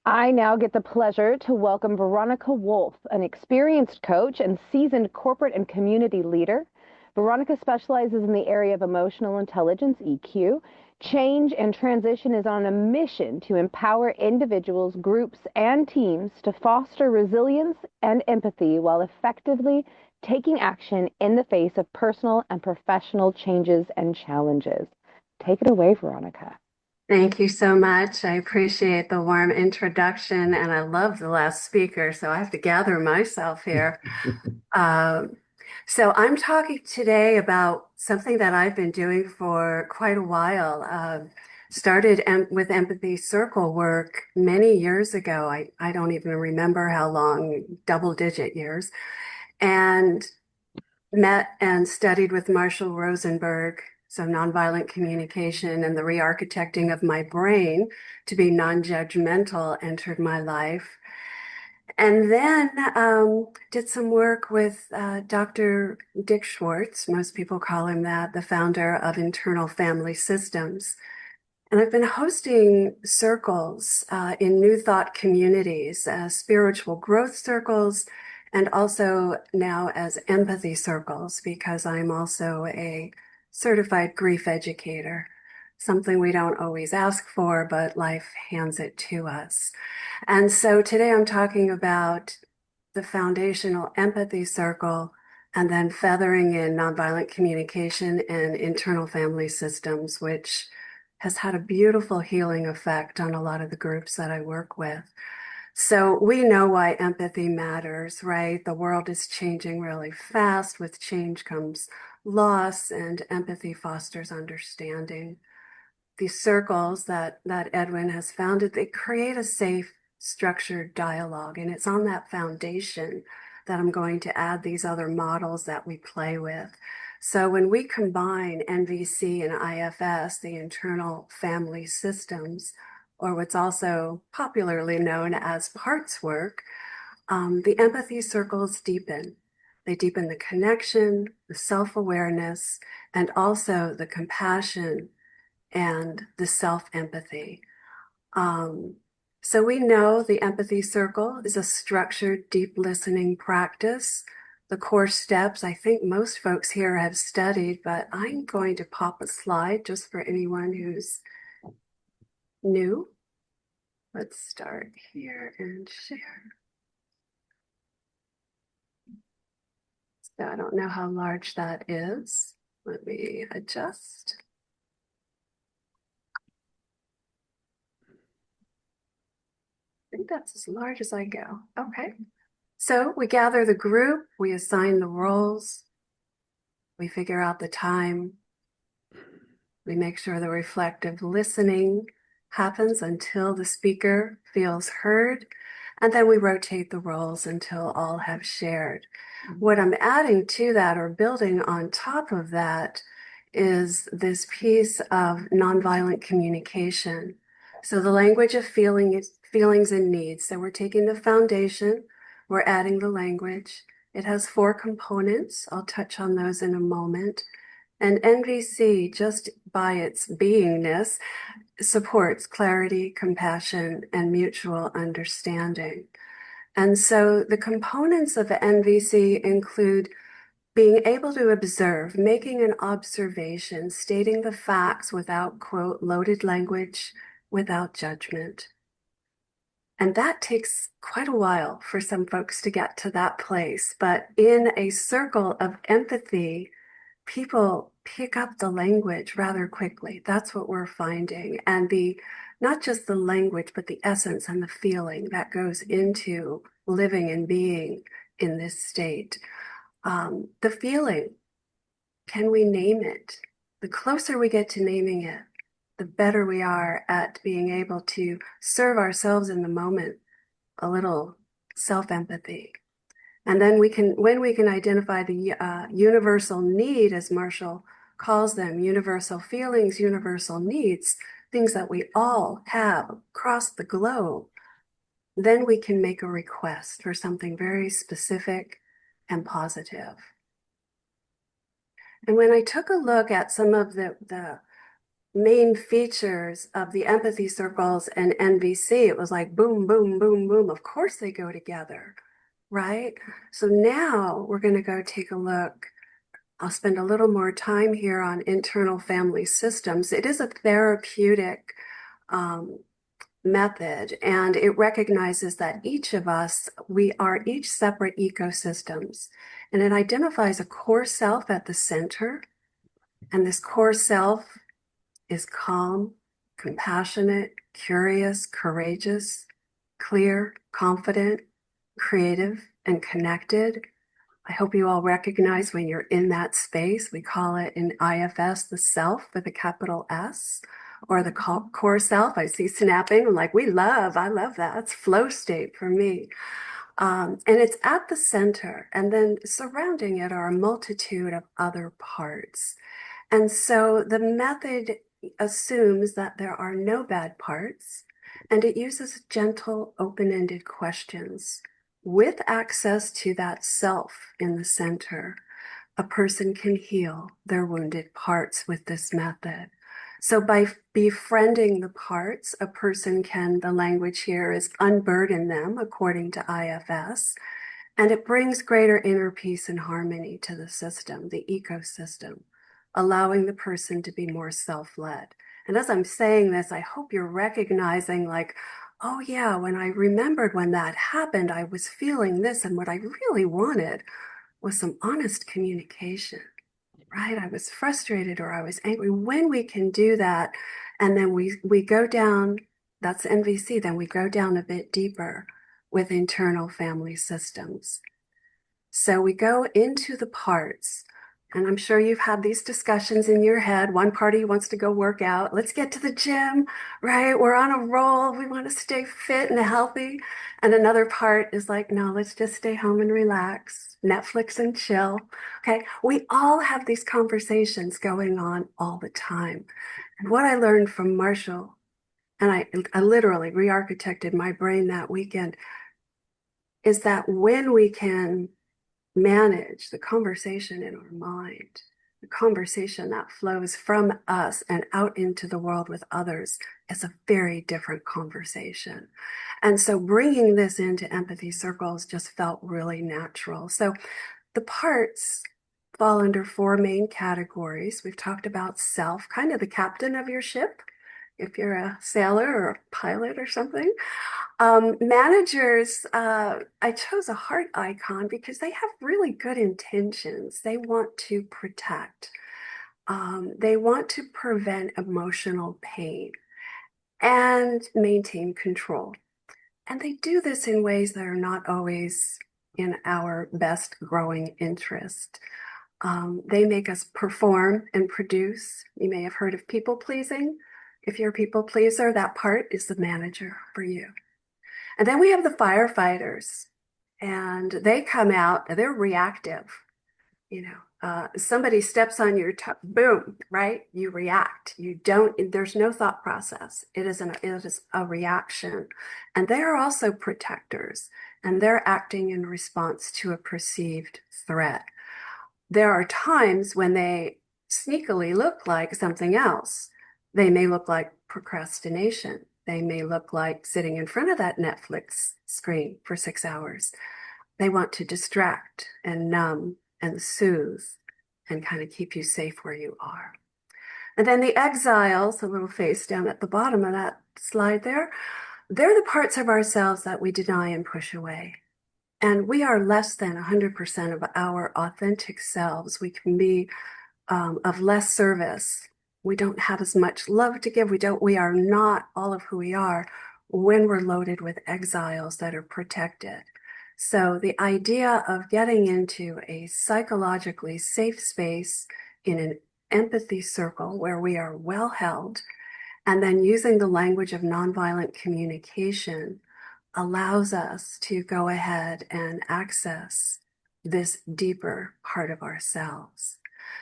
I now get the pleasure to welcome Veronica Wolfe, an experienced coach and seasoned corporate and community leader. Veronica specializes in the area of emotional intelligence, EQ. Change and transition is on a mission to empower individuals, groups, and teams to foster resilience and empathy while effectively taking action in the face of personal and professional changes and challenges. Take it away, Veronica. Thank you so much. I appreciate the warm introduction, and I love the last speaker, so I have to gather myself here. Um, so I'm talking today about something that I've been doing for quite a while. Started with empathy circle work many years ago. I don't even remember how long, double-digit years, and met and studied with Marshall Rosenberg, so nonviolent communication and the re-architecting of my brain to be non-judgmental entered my life. And then did some work with Dr. Dick Schwartz, most people call him that, the founder of Internal Family Systems. And I've been hosting circles in New Thought communities, spiritual growth circles, and also now as empathy circles, because I'm also a certified grief educator, something we don't always ask for, but life hands it to us. And so today I'm talking about the foundational empathy circle and then feathering in nonviolent communication and internal family systems, which has had a beautiful healing effect on a lot of the groups that I work with. So we know why empathy matters, right? The world is changing really fast. With change comes loss, and empathy fosters understanding. These circles that Edwin has founded, they create a safe, structured dialogue. And it's on that foundation that I'm going to add these other models that we play with. So when we combine NVC and IFS, the internal family systems, or what's also popularly known as parts work, the empathy circles deepen. They deepen the connection, the self-awareness, and also the compassion and the self-empathy. Um, so we know the empathy circle is a structured, deep listening practice. The core steps, I think most folks here have studied, but I'm going to pop a slide just for anyone who's new. Let's start here and share. So I don't know how large that is. Let me adjust. I think that's as large as I go. Okay. So we gather the group, we assign the roles, we figure out the time, we make sure the reflective listening happens until the speaker feels heard, and then we rotate the roles until all have shared. What I'm adding to that or building on top of that is this piece of nonviolent communication. So the language of feelings and needs. So we're taking the foundation, we're adding the language. It has 4 components. I'll touch on those in a moment. And NVC, just by its beingness, supports clarity, compassion, and mutual understanding. And so the components of NVC include being able to observe, making an observation, stating the facts without, quote, loaded language, without judgment. And that takes quite a while for some folks to get to that place. But in a circle of empathy, people pick up the language rather quickly. That's what we're finding. And not just the language, but the essence and the feeling that goes into living and being in this state. The feeling, can we name it? The closer we get to naming it, the better we are at being able to serve ourselves in the moment, a little self-empathy. And then when we can identify the universal need, as Marshall calls them, universal feelings, universal needs, things that we all have across the globe, then we can make a request for something very specific and positive. And when I took a look at some of the main features of the empathy circles and NVC. It was like boom, boom, boom, boom. Of course they go together, right? So now we're going to go take a look. I'll spend a little more time here on internal family systems. It is a therapeutic um, method, and it recognizes that each of us, we are each separate ecosystems, and it identifies a core self at the center. And this core self is calm, compassionate, curious, courageous, clear, confident, creative, and connected. I hope you all recognize when you're in that space. We call it in IFS the self with a capital S, or the core self. I see snapping. I'm like, I love that. It's flow state for me. And it's at the center, and then surrounding it are a multitude of other parts. And so the method assumes that there are no bad parts, and it uses gentle, open-ended questions. With access to that self in the center, a person can heal their wounded parts with this method. So by befriending the parts, a person can, the language here is unburden them according to IFS, and it brings greater inner peace and harmony to the system, the ecosystem, allowing the person to be more self-led. And as I'm saying this, I hope you're recognizing like, oh yeah, when I remembered when that happened, I was feeling this, and what I really wanted was some honest communication, right? I was frustrated or I was angry. When we can do that, and then we go down, that's NVC, then we go down a bit deeper with internal family systems. So we go into the parts, and I'm sure you've had these discussions in your head. One party wants to go work out. Let's get to the gym, right? We're on a roll. We want to stay fit and healthy. And another part is like, no, let's just stay home and relax, Netflix and chill. Okay. We all have these conversations going on all the time. And what I learned from Marshall, and I literally re-architected my brain that weekend, is that when we can manage the conversation in our mind, the conversation that flows from us and out into the world with others is a very different conversation. And so bringing this into empathy circles just felt really natural. So the parts fall under four main categories. We've talked about self, kind of the captain of your ship, if you're a sailor or a pilot or something. Managers, I chose a heart icon because they have really good intentions. They want to protect. They want to prevent emotional pain and maintain control. And they do this in ways that are not always in our best growing interest. They make us perform and produce. You may have heard of people pleasing. If you're a people pleaser, that part is the manager for you. And then we have the firefighters, and they come out, they're reactive. Somebody steps on your toe, boom, right? You react. You don't, there's no thought process. It is a reaction. And they are also protectors, and they're acting in response to a perceived threat. There are times when they sneakily look like something else. They may look like procrastination. They may look like sitting in front of that Netflix screen for 6 hours. They want to distract and numb and soothe and kind of keep you safe where you are. And then the exiles, the little face down at the bottom of that slide there, they're the parts of ourselves that we deny and push away. And we are less than 100% of our authentic selves. We can be of less service. We don't have as much love to give. We are not all of who we are when we're loaded with exiles that are protected. So the idea of getting into a psychologically safe space in an empathy circle where we are well held, and then using the language of nonviolent communication allows us to go ahead and access this deeper part of ourselves.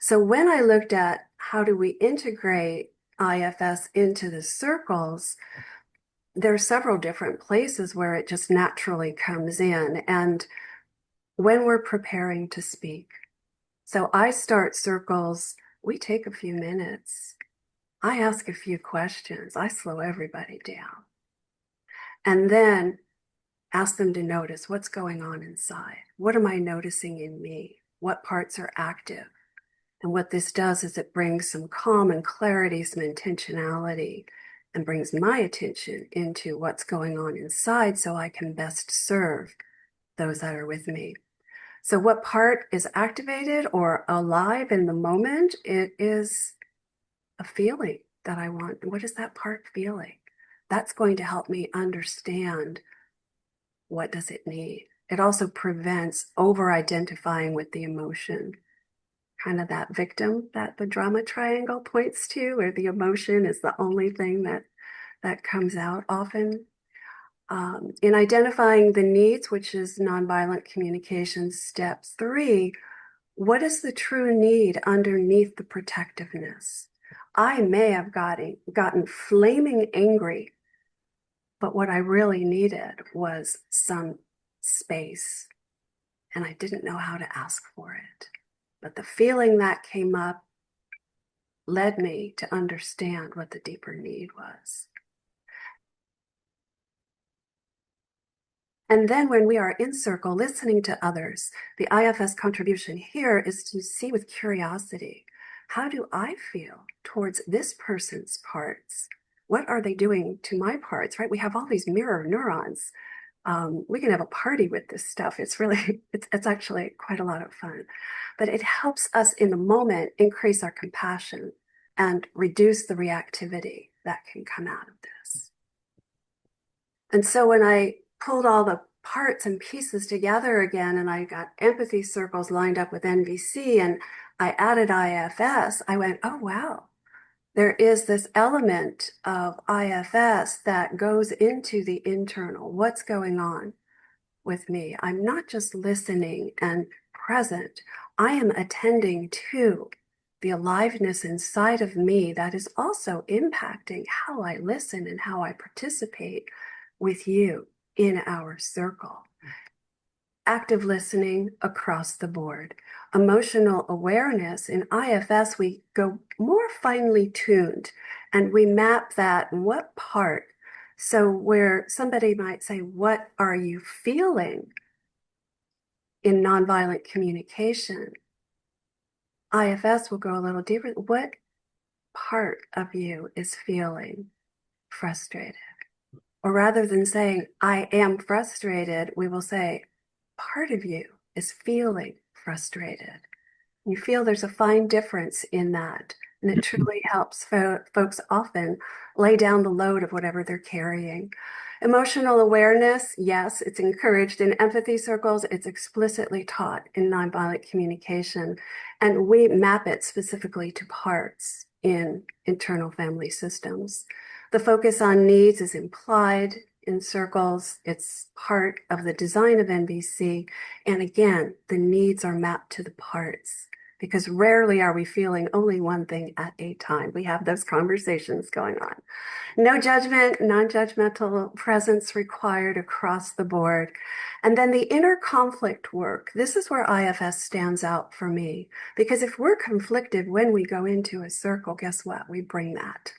So when I looked at how do we integrate IFS into the circles, there are several different places where it just naturally comes in. And when we're preparing to speak, so I start circles, we take a few minutes I ask a few questions. I slow everybody down. And then ask them to notice what's going on inside. What am I noticing in me? What parts are active? And what this does is it brings some calm and clarity, some intentionality, and brings my attention into what's going on inside so I can best serve those that are with me. So what part is activated or alive in the moment? It is a feeling that I want. What is that part feeling? That's going to help me understand what does it need. It also prevents over-identifying with the emotion, kind of that victim that the drama triangle points to, where the emotion is the only thing that comes out often. In identifying the needs, which is nonviolent communication step 3, what is the true need underneath the protectiveness? I may have gotten flaming angry, but what I really needed was some space, and I didn't know how to ask for it. But the feeling that came up led me to understand what the deeper need was. And then when we are in circle listening to others, the IFS contribution here is to see with curiosity, how do I feel towards this person's parts? What are they doing to my parts, right? We have all these mirror neurons. We can have a party with this stuff. It's actually quite a lot of fun. But it helps us in the moment increase our compassion and reduce the reactivity that can come out of this. And so when I pulled all the parts and pieces together again, and I got empathy circles lined up with NVC, and I added IFS, I went, oh, wow, there is this element of IFS that goes into the internal. What's going on with me? I'm not just listening and present. I am attending to the aliveness inside of me that is also impacting how I listen and how I participate with you in our circle. Active listening across the board. Emotional awareness in IFS, we go more finely tuned and we map that what part. So where somebody might say, what are you feeling in nonviolent communication? IFS will go a little deeper. What part of you is feeling frustrated? Or rather than saying, I am frustrated, we will say, part of you is feeling frustrated. You feel there's a fine difference in that. And it truly helps folks often lay down the load of whatever they're carrying. Emotional awareness, yes, it's encouraged in empathy circles. It's explicitly taught in nonviolent communication. And we map it specifically to parts in internal family systems. The focus on needs is implied in circles. It's part of the design of NVC. And again, the needs are mapped to the parts because rarely are we feeling only one thing at a time. We have those conversations going on. No judgment, non-judgmental presence required across the board. And then the inner conflict work. This is where IFS stands out for me because if we're conflicted when we go into a circle, guess what? We bring that.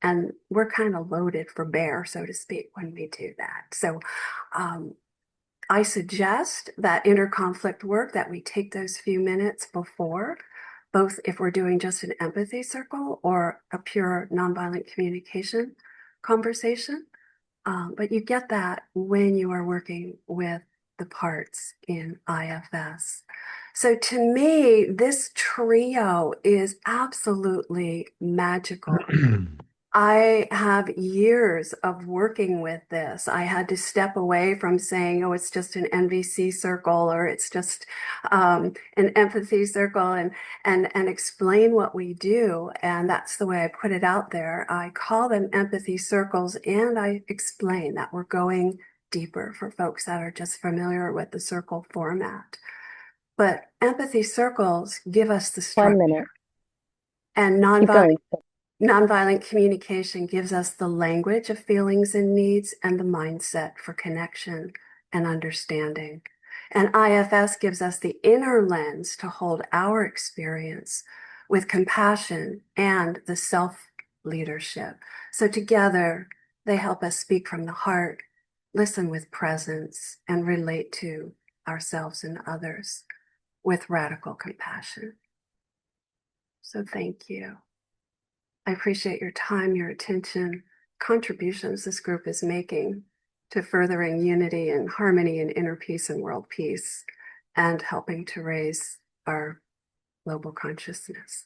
And we're kind of loaded for bear, so to speak, when we do that. So I suggest that inner conflict work that we take those few minutes before, both if we're doing just an empathy circle or a pure nonviolent communication conversation. But you get that when you are working with the parts in IFS. So to me, this trio is absolutely magical. I have years of working with this. I had to step away from saying, oh, it's just an NVC circle or it's just an empathy circle and explain what we do. And that's the way I put it out there. I call them empathy circles and I explain that we're going deeper for folks that are just familiar with the circle format. But empathy circles give us the structure. 1 minute. And Keep going. nonviolent communication gives us the language of feelings and needs and the mindset for connection and understanding. And IFS gives us the inner lens to hold our experience with compassion and the self leadership. So together, they help us speak from the heart, listen with presence, and relate to ourselves and others with radical compassion. So thank you. I appreciate your time, your attention, contributions this group is making to furthering unity and harmony and inner peace and world peace, and helping to raise our global consciousness.